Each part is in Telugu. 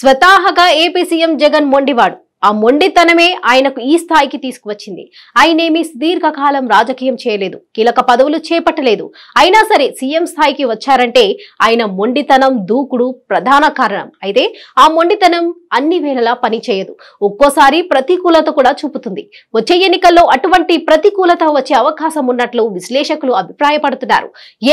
స్వతహాగా ఏపీ సీఎం జగన్ మొండివాడు. ఆ మొండితనమే ఆయనకు ఈ స్థాయికి తీసుకువచ్చింది. ఆయనేమీ దీర్ఘకాలం రాజకీయం చేయలేదు, కీలక పదవులు చేపట్టలేదు. అయినా సరే సీఎం స్థాయికి వచ్చారంటే ఆయన మొండితనం, దూకుడు ప్రధాన కారణం. అయితే ఆ మొండితనం అన్ని వేళలా పనిచేయదు. ఒక్కోసారి ప్రతికూలత కూడా చూపుతుంది. వచ్చే ఎన్నికల్లో అటువంటి ప్రతికూలత వచ్చే అవకాశం ఉన్నట్లు విశ్లేషకులు అభిప్రాయపడుతున్నారు.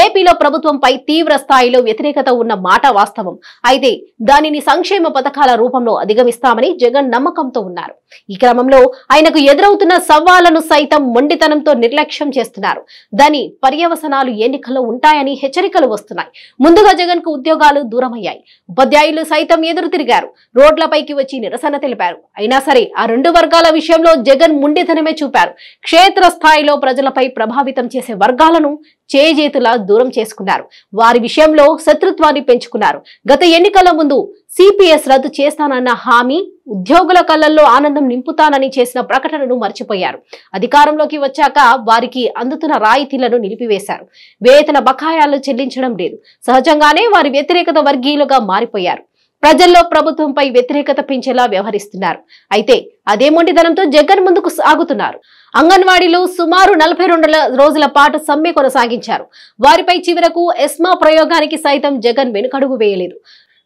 ఏపీలో ప్రభుత్వంపై తీవ్ర స్థాయిలో వ్యతిరేకత ఉన్న మాట వాస్తవం. అయితే దానిని సంక్షేమ పథకాల రూపంలో అధిగమిస్తామని జగన్ నమ్మకంతో ఉన్నారు. ఈ క్రమంలో ఆయనకు ఎదురవుతున్న సవాళ్లను సైతం మొండితనంతో నిర్లక్ష్యం చేస్తున్నారు. దాని పర్యవసనాలు ఎన్నికల్లో ఉంటాయని హెచ్చరికలు వస్తున్నాయి. ముందుగా జగన్ కు ఉద్యోగాలు దూరమయ్యాయి. ఉపాధ్యాయులు సైతం ఎదురు తిరిగారు, రోడ్లపైకి వచ్చి నిరసన తెలిపారు. అయినా సరే ఆ రెండు వర్గాల విషయంలో జగన్ మొండితనమే చూపారు. క్షేత్ర స్థాయిలో ప్రజలపై ప్రభావితం చేసే వర్గాలను చేజేతులా దూరం చేసుకున్నారు. వారి విషయంలో శత్రుత్వాన్ని పెంచుకున్నారు. గత ఎన్నికల ముందు సిపిఎస్ రద్దు చేస్తానన్న హామీ, ఉద్యోగుల కళ్ళల్లో ఆనందం నింపుతానని చేసిన ప్రకటనను మర్చిపోయారు. అధికారంలోకి వచ్చాక వారికి అందుతున్న రాయితీలను నిలిపివేశారు. వేతన బకాయాలు చెల్లించడం లేదు. సహజంగానే వారి వ్యతిరేకత వర్గీయులుగా మారిపోయారు. ప్రజల్లో ప్రభుత్వంపై వ్యతిరేకత పెంచేలా వ్యవహరిస్తున్నారు. అయితే అదే మొండితనంతో జగన్ ముందుకు సాగుతున్నారు. అంగన్వాడీలు సుమారు 42 రోజుల పాటు సమ్మె కొనసాగించారు. వారిపై చివరకు ఎస్మా ప్రయోగానికి సైతం జగన్ వెనుకడుగు వేయలేదు.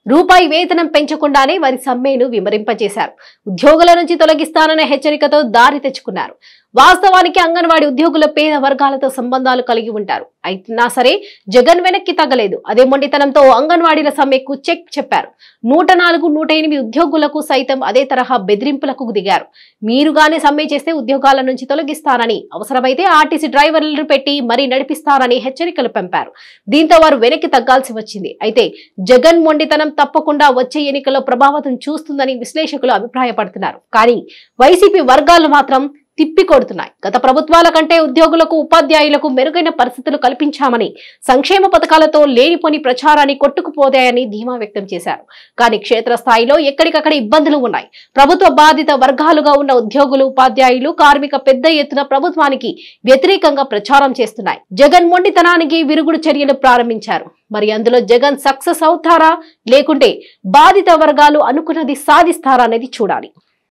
రూపాయి వేతనం పెంచకుండానే వారి సమ్మెను విమరింపజేశారు. ఉద్యోగుల నుంచి తొలగిస్తానన్న హెచ్చరికతో దారి తెచ్చుకున్నారు. వాస్తవానికి అంగన్వాడీ ఉద్యోగుల పేద వర్గాలతో సంబంధాలు కలిగి ఉంటారు. అయినా సరే జగన్ వెనక్కి తగ్గలేదు. అదే మొండితనంతో అంగన్వాడీల సమ్మెకు చెక్ చెప్పారు. 104, 108 ఉద్యోగులకు సైతం అదే తరహా బెదిరింపులకు దిగారు. మీరుగానే సమ్మె చేస్తే ఉద్యోగాల నుంచి తొలగిస్తానని, అవసరమైతే ఆర్టీసీ డ్రైవర్లను పెట్టి మరీ నడిపిస్తారని హెచ్చరికలు పంపారు. దీంతో వారు వెనక్కి తగ్గాల్సి వచ్చింది. అయితే జగన్ మొండితనం తప్పకుండా వచ్చే ఎన్నికల్లో ప్రభావితం చూస్తుందని విశ్లేషకులు అభిప్రాయపడుతున్నారు. కానీ వైసీపీ వర్గాలు మాత్రం తిప్పికొడుతున్నాయి. గత ప్రభుత్వాల కంటే ఉద్యోగులకు, ఉపాధ్యాయులకు మెరుగైన పరిస్థితులు కల్పించామని, సంక్షేమ పథకాలతో లేనిపోని ప్రచారాన్ని కొట్టుకుపోతాయని ధీమా వ్యక్తం చేశారు. కానీ క్షేత్రస్థాయిలో ఎక్కడికక్కడ ఇబ్బందులు ఉన్నాయి. ప్రభుత్వ బాధిత వర్గాలుగా ఉన్న ఉద్యోగులు, ఉపాధ్యాయులు, కార్మిక పెద్ద ఎత్తున ప్రభుత్వానికి వ్యతిరేకంగా ప్రచారం చేస్తున్నాయి. జగన్ మొండితనానికి విరుగుడు చర్యలు ప్రారంభించారు. మరి అందులో జగన్ సక్సెస్ అవుతారా, లేకుంటే బాధిత వర్గాలు అనుకున్నది సాధిస్తారా అనేది చూడాలి.